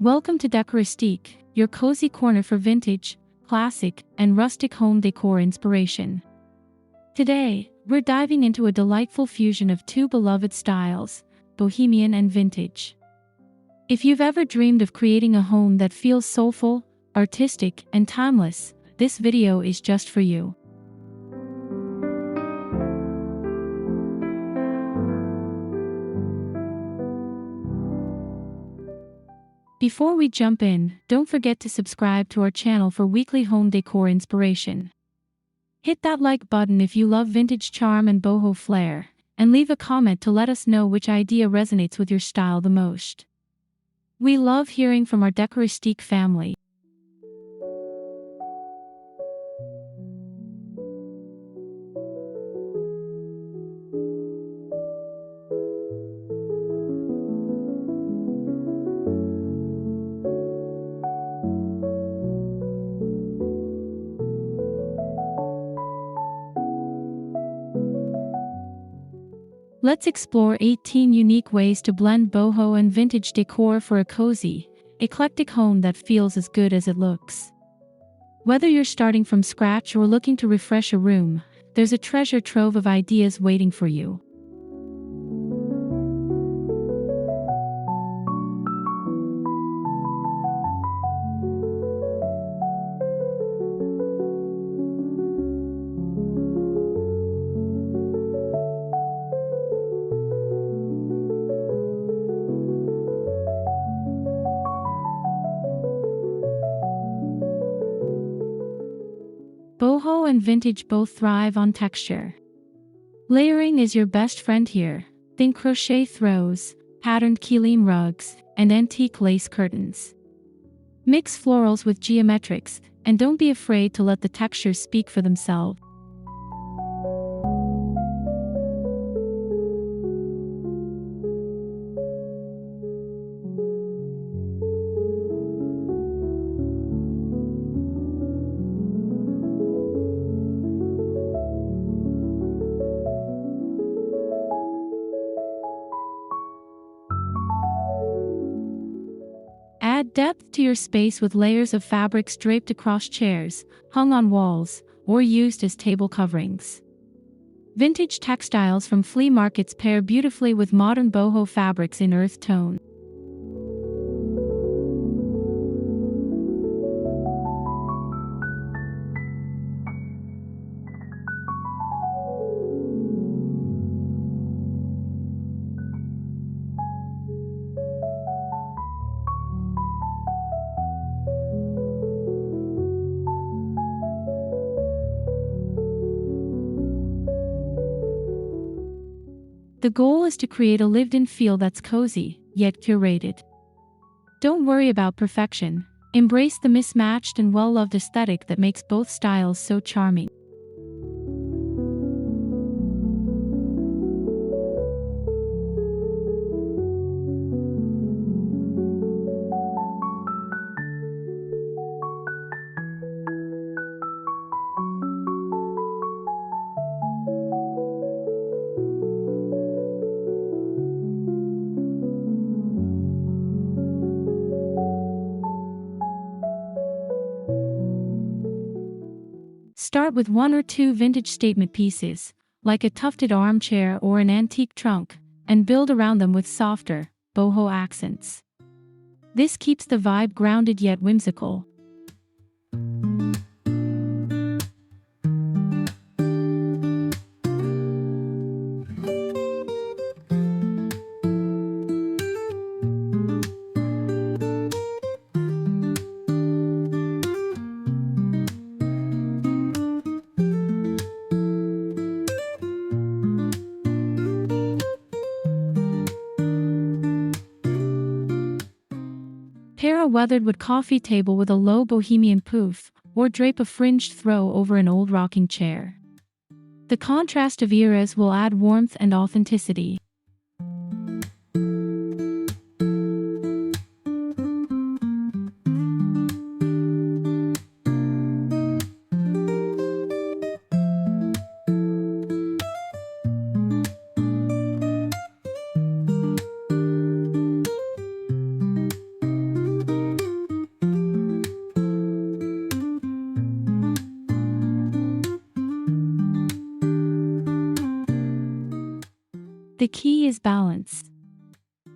Welcome to Decoristique, your cozy corner for vintage, classic, and rustic home decor inspiration. Today, we're diving into a delightful fusion of two beloved styles, bohemian and vintage. If you've ever dreamed of creating a home that feels soulful, artistic, and timeless, this video is just for you. Before we jump in, don't forget to subscribe to our channel for weekly home decor inspiration. Hit that like button if you love vintage charm and boho flair, and leave a comment to let us know which idea resonates with your style the most. We love hearing from our Decoristique family. Let's explore 18 unique ways to blend boho and vintage decor for a cozy, eclectic home that feels as good as it looks. Whether you're starting from scratch or looking to refresh a room, there's a treasure trove of ideas waiting for you. Boho and vintage both thrive on texture. Layering is your best friend here. Think crochet throws, patterned kilim rugs, and antique lace curtains. Mix florals with geometrics, and don't be afraid to let the textures speak for themselves. Add depth to your space with layers of fabrics draped across chairs, hung on walls, or used as table coverings. Vintage textiles from flea markets pair beautifully with modern boho fabrics in earth tone. The goal is to create a lived-in feel that's cozy, yet curated. Don't worry about perfection. Embrace the mismatched and well-loved aesthetic that makes both styles so charming. Start with one or two vintage statement pieces, like a tufted armchair or an antique trunk, and build around them with softer, boho accents. This keeps the vibe grounded yet whimsical. Pair a weathered wood coffee table with a low bohemian poof, or drape a fringed throw over an old rocking chair. The contrast of eras will add warmth and authenticity. The key is balance.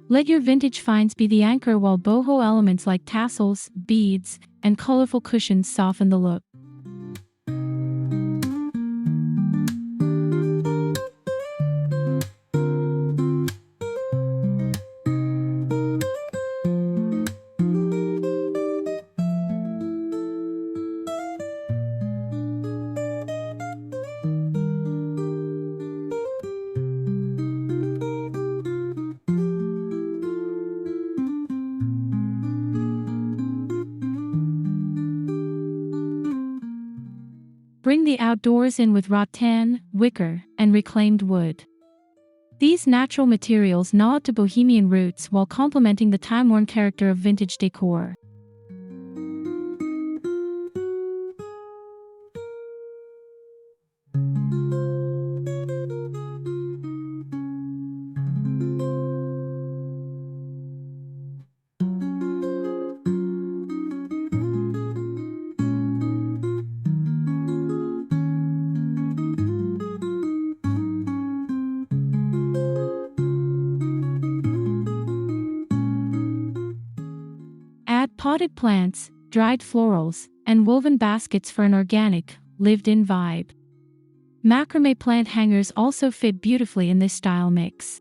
Let your vintage finds be the anchor while boho elements like tassels, beads, and colorful cushions soften the look. Bring the outdoors in with rattan, wicker, and reclaimed wood. These natural materials nod to bohemian roots while complementing the time-worn character of vintage decor. Add potted plants, dried florals, and woven baskets for an organic, lived-in vibe. Macrame plant hangers also fit beautifully in this style mix.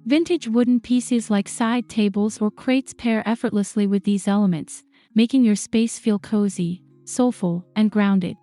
Vintage wooden pieces like side tables or crates pair effortlessly with these elements, making your space feel cozy, soulful, and grounded.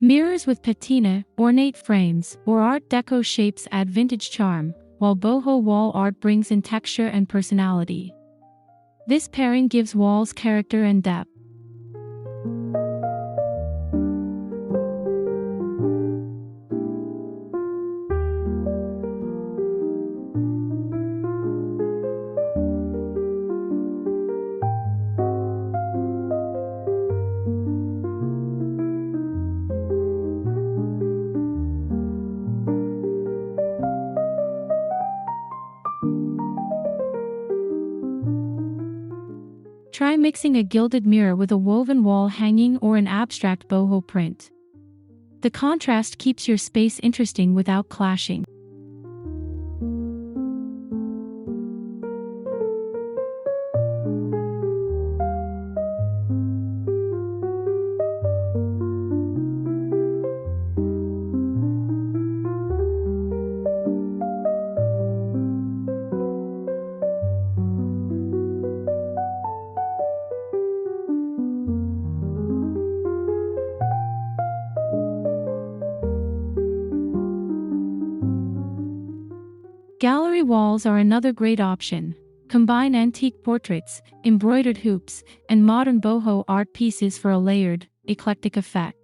Mirrors with patina, ornate frames, or Art Deco shapes add vintage charm, while boho wall art brings in texture and personality. This pairing gives walls character and depth. Try mixing a gilded mirror with a woven wall hanging or an abstract boho print. The contrast keeps your space interesting without clashing. Gallery walls are another great option. Combine antique portraits, embroidered hoops, and modern boho art pieces for a layered, eclectic effect.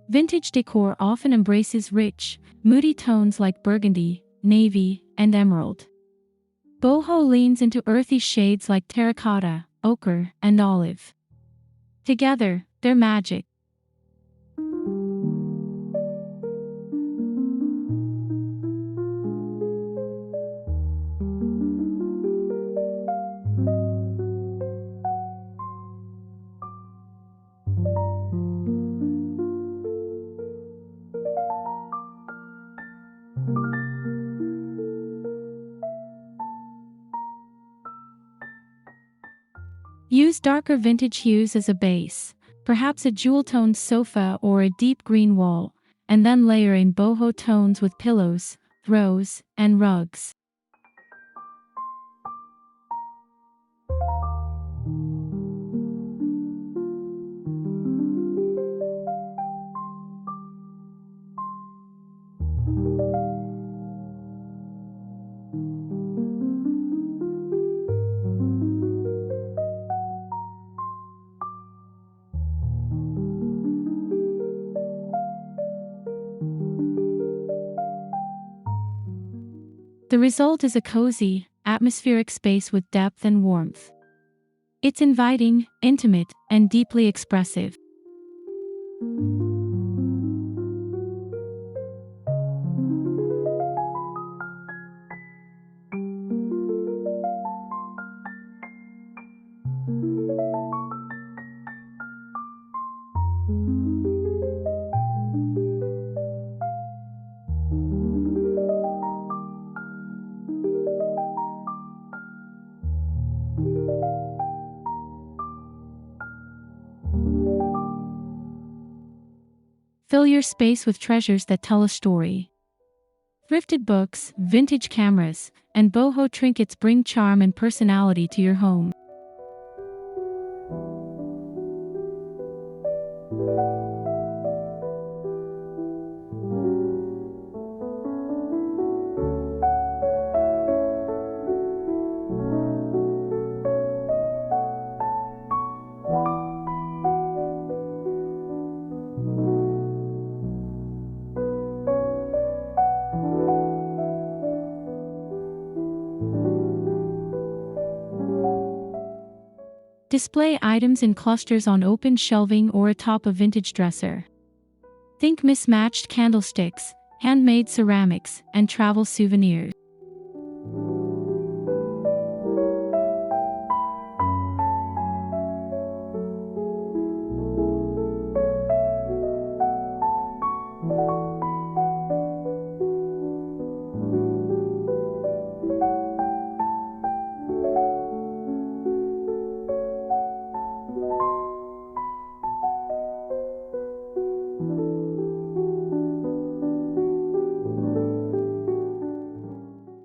Vintage decor often embraces rich, moody tones like burgundy, navy, and emerald. Boho leans into earthy shades like terracotta, ochre, and olive. Together, they're magic. Use darker vintage hues as a base, perhaps a jewel-toned sofa or a deep green wall, and then layer in boho tones with pillows, throws, and rugs. The result is a cozy, atmospheric space with depth and warmth. It's inviting, intimate, and deeply expressive. Fill your space with treasures that tell a story. Thrifted books, vintage cameras, and boho trinkets bring charm and personality to your home. Display items in clusters on open shelving or atop a vintage dresser. Think mismatched candlesticks, handmade ceramics, and travel souvenirs.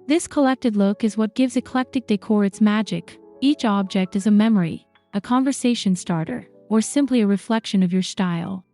This collected look is what gives eclectic decor its magic. Each object is a memory, a conversation starter, or simply a reflection of your style.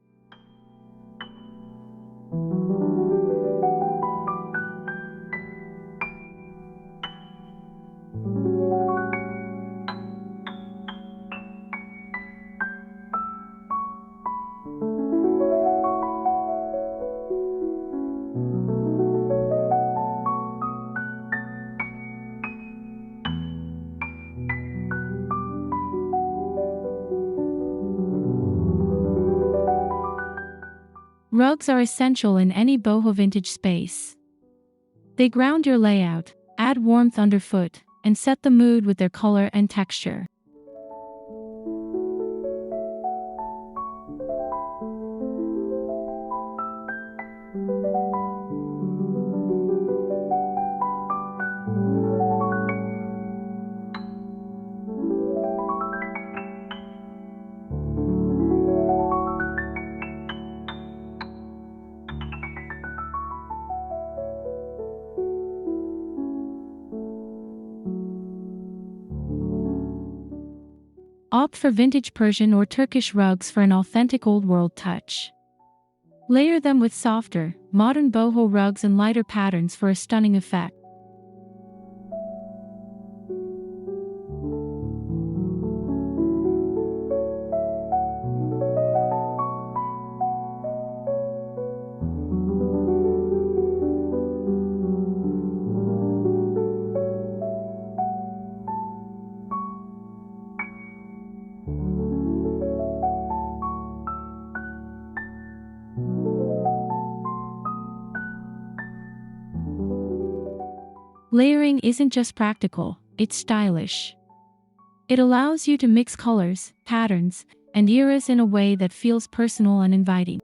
Rugs are essential in any boho vintage space. They ground your layout, add warmth underfoot, and set the mood with their color and texture. Opt for vintage Persian or Turkish rugs for an authentic old-world touch. Layer them with softer, modern boho rugs and lighter patterns for a stunning effect. Layering isn't just practical, it's stylish. It allows you to mix colors, patterns, and eras in a way that feels personal and inviting.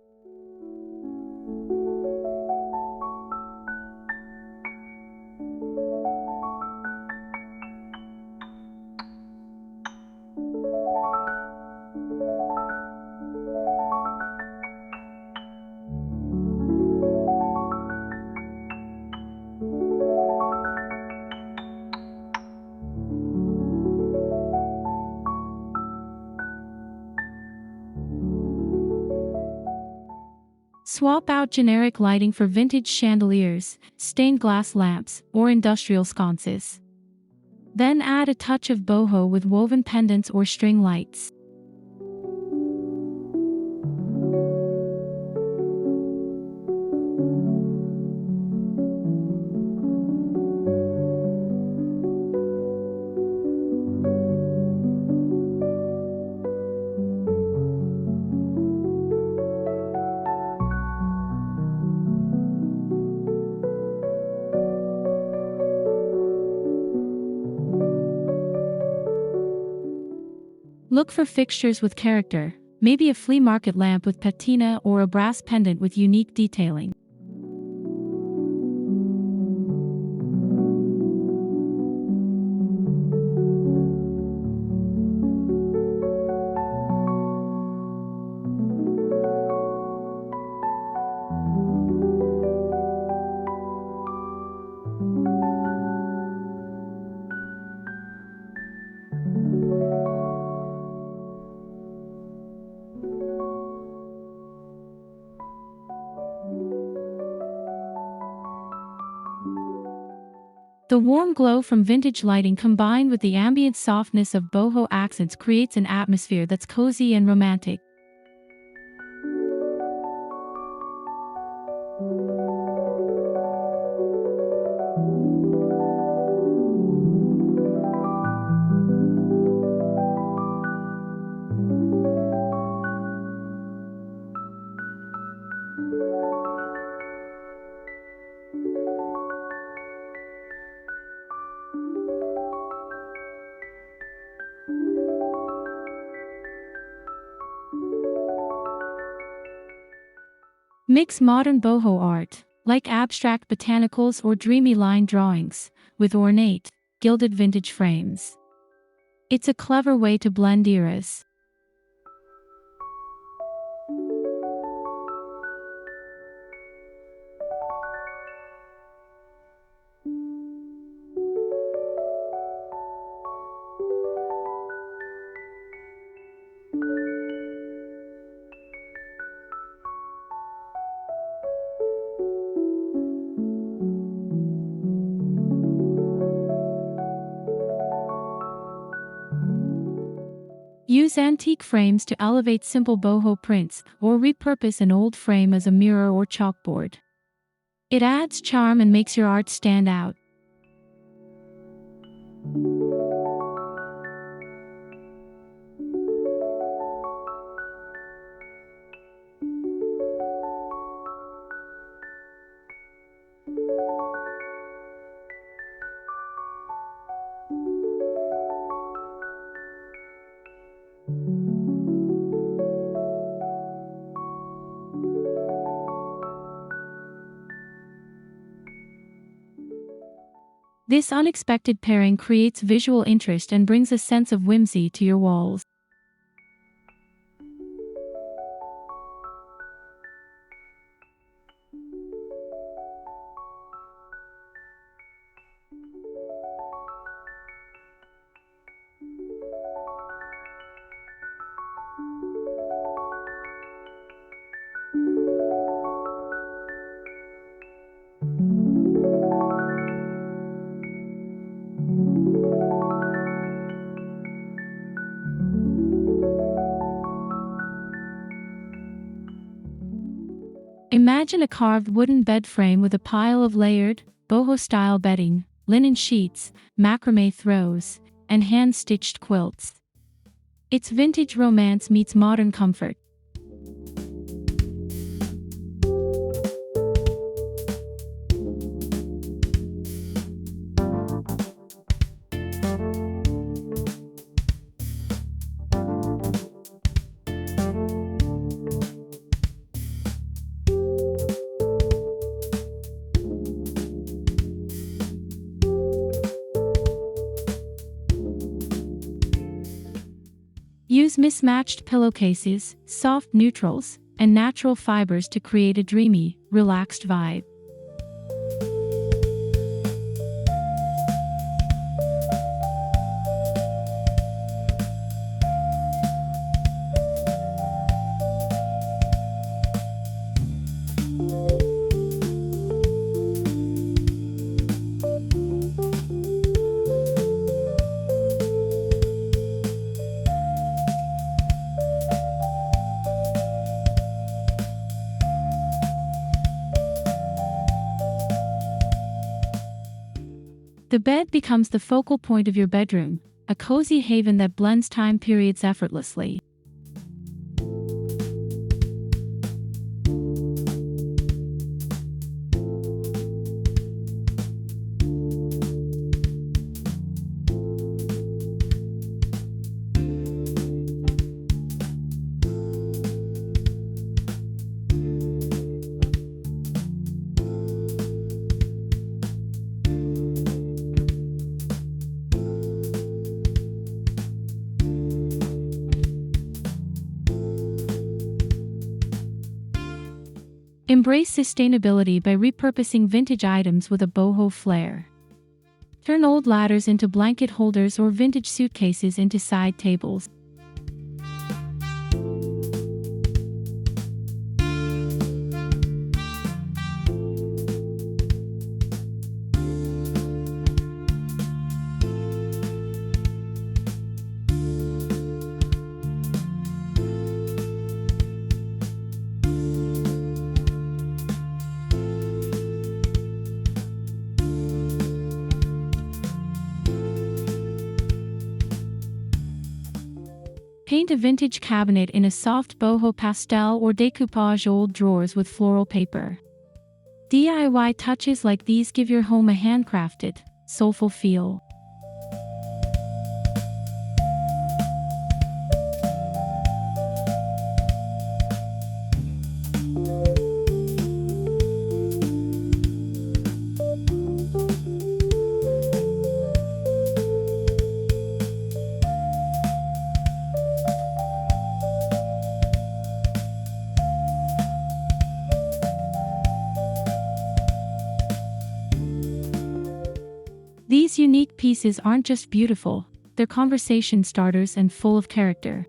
Swap out generic lighting for vintage chandeliers, stained glass lamps, or industrial sconces. Then add a touch of boho with woven pendants or string lights. Look for fixtures with character, maybe a flea market lamp with patina or a brass pendant with unique detailing. The warm glow from vintage lighting combined with the ambient softness of boho accents creates an atmosphere that's cozy and romantic. Mix modern boho art, like abstract botanicals or dreamy line drawings, with ornate, gilded vintage frames. It's a clever way to blend eras. Use antique frames to elevate simple boho prints, or repurpose an old frame as a mirror or chalkboard. It adds charm and makes your art stand out. This unexpected pairing creates visual interest and brings a sense of whimsy to your walls. Imagine a carved wooden bed frame with a pile of layered, boho-style bedding, linen sheets, macrame throws, and hand-stitched quilts. It's vintage romance meets modern comfort. Use mismatched pillowcases, soft neutrals, and natural fibers to create a dreamy, relaxed vibe. The bed becomes the focal point of your bedroom, a cozy haven that blends time periods effortlessly. Embrace sustainability by repurposing vintage items with a boho flair. Turn old ladders into blanket holders or vintage suitcases into side tables. Paint a vintage cabinet in a soft boho pastel or decoupage old drawers with floral paper. DIY touches like these give your home a handcrafted, soulful feel. These unique pieces aren't just beautiful, they're conversation starters and full of character.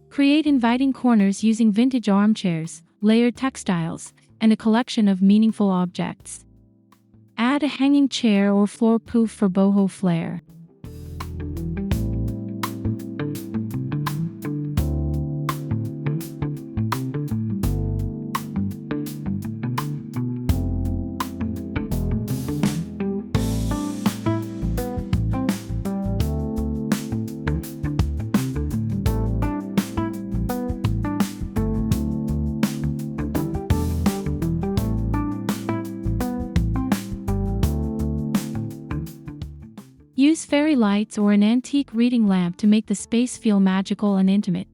Create inviting corners using vintage armchairs, layered textiles, and a collection of meaningful objects. Add a hanging chair or floor poof for boho flair. Use fairy lights or an antique reading lamp to make the space feel magical and intimate.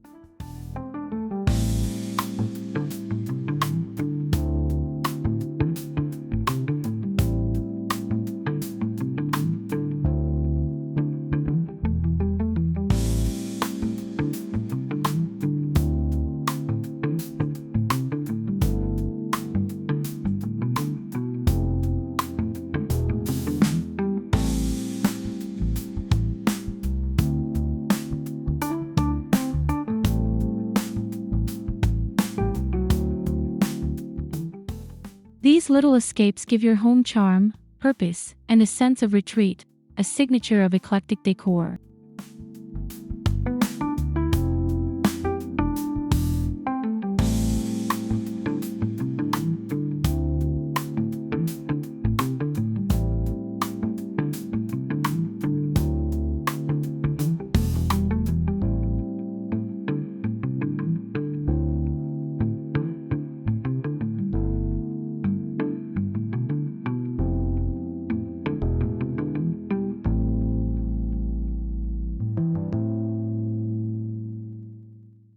These little escapes give your home charm, purpose, and a sense of retreat, a signature of eclectic decor.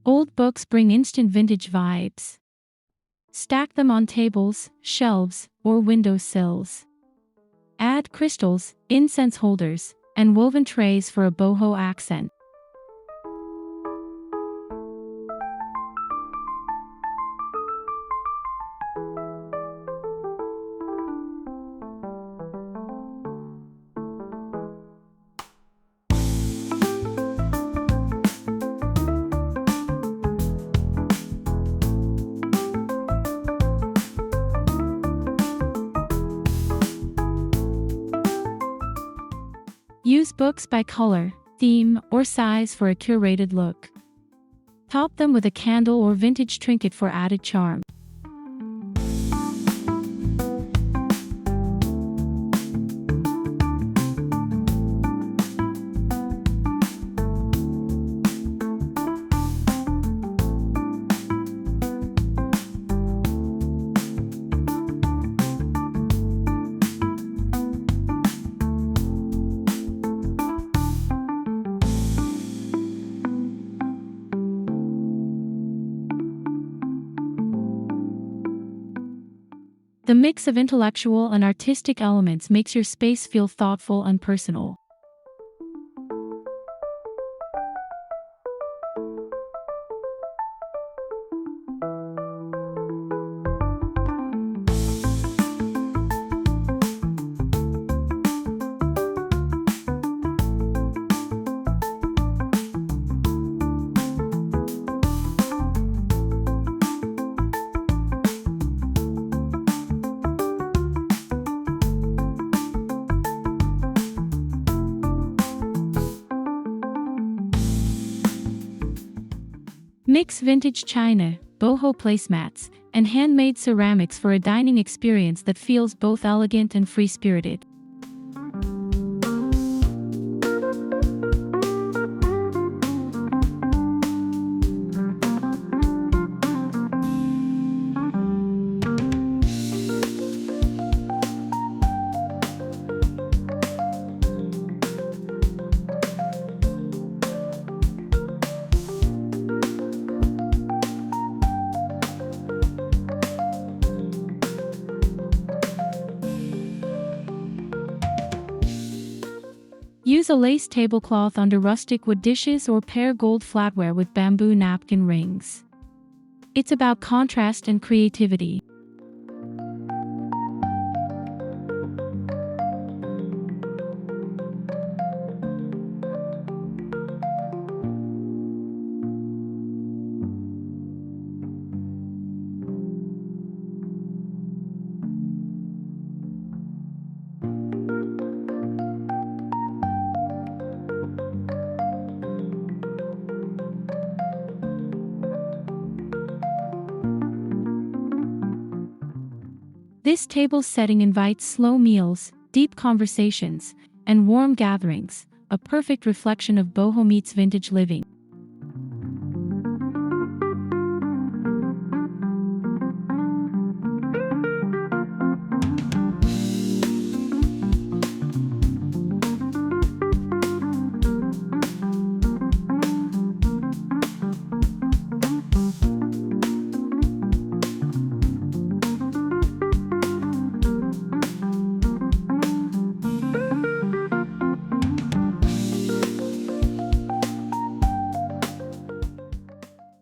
Old books bring instant vintage vibes. Stack them on tables, shelves, or window sills. Add crystals, incense holders, and woven trays for a boho accent. books by color, theme, or size for a curated look. Top them with a candle or vintage trinket for added charm. The mix of intellectual and artistic elements makes your space feel thoughtful and personal. Mix vintage china, boho placemats, and handmade ceramics for a dining experience that feels both elegant and free-spirited. Use a lace tablecloth under rustic wood dishes or pair gold flatware with bamboo napkin rings. It's about contrast and creativity. This table setting invites slow meals, deep conversations, and warm gatherings, a perfect reflection of boho meets vintage living.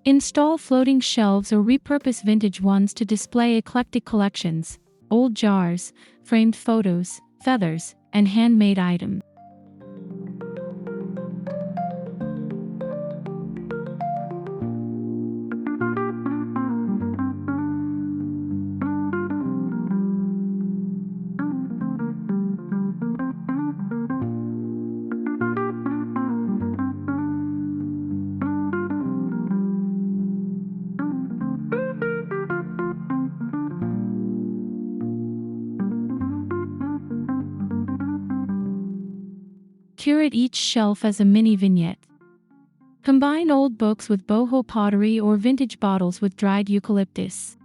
Install floating shelves or repurpose vintage ones to display eclectic collections, old jars, framed photos, feathers, and handmade items. Curate each shelf as a mini vignette. Combine old books with boho pottery or vintage bottles with dried eucalyptus.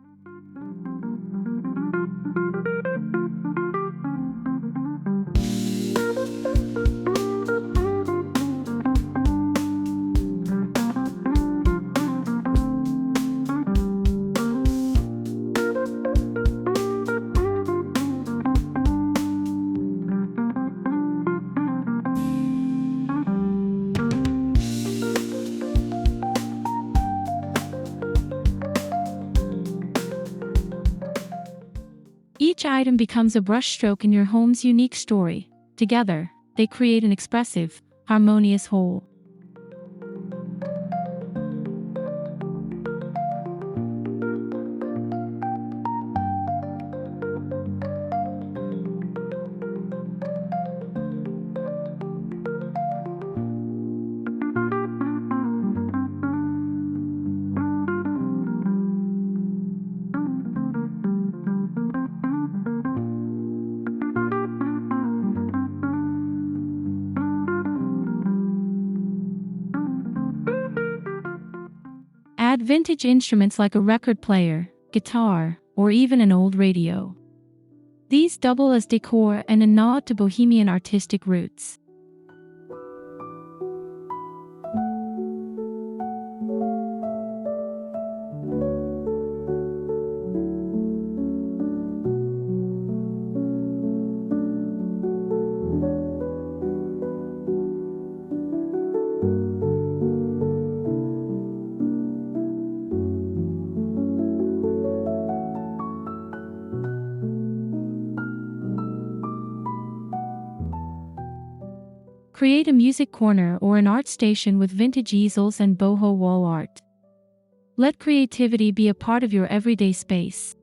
Each item becomes a brushstroke in your home's unique story. Together, they create an expressive, harmonious whole. Add vintage instruments like a record player, guitar, or even an old radio. These double as decor and a nod to bohemian artistic roots. Create a music corner or an art station with vintage easels and boho wall art. Let creativity be a part of your everyday space.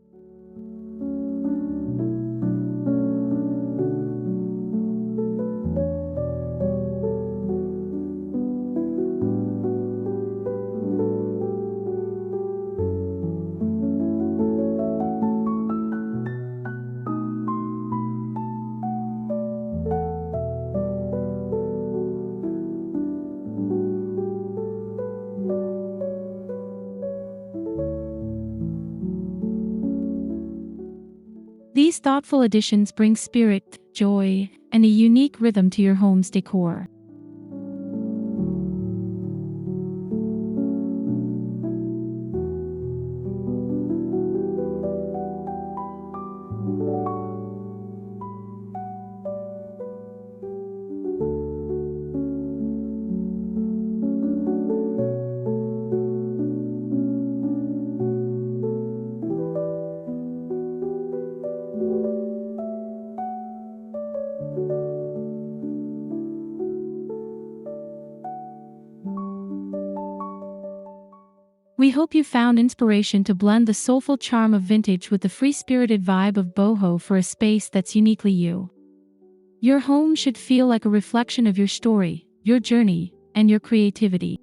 These thoughtful additions bring spirit, joy, and a unique rhythm to your home's decor. We hope you found inspiration to blend the soulful charm of vintage with the free-spirited vibe of boho for a space that's uniquely you. Your home should feel like a reflection of your story, your journey, and your creativity.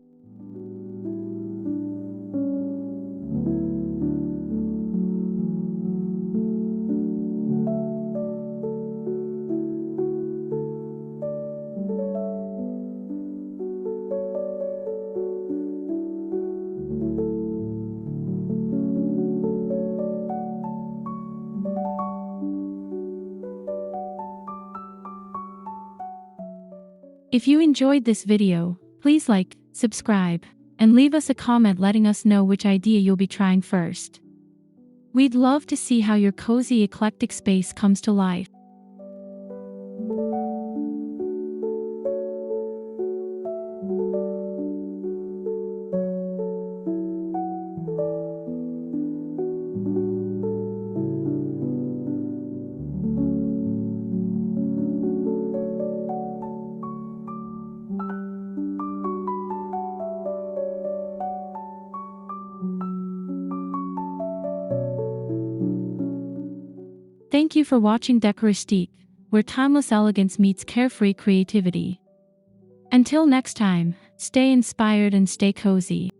If you enjoyed this video, please like, subscribe, and leave us a comment letting us know which idea you'll be trying first. We'd love to see how your cozy eclectic space comes to life. Thank you for watching Decoristique, where timeless elegance meets carefree creativity. Until next time, stay inspired and stay cozy.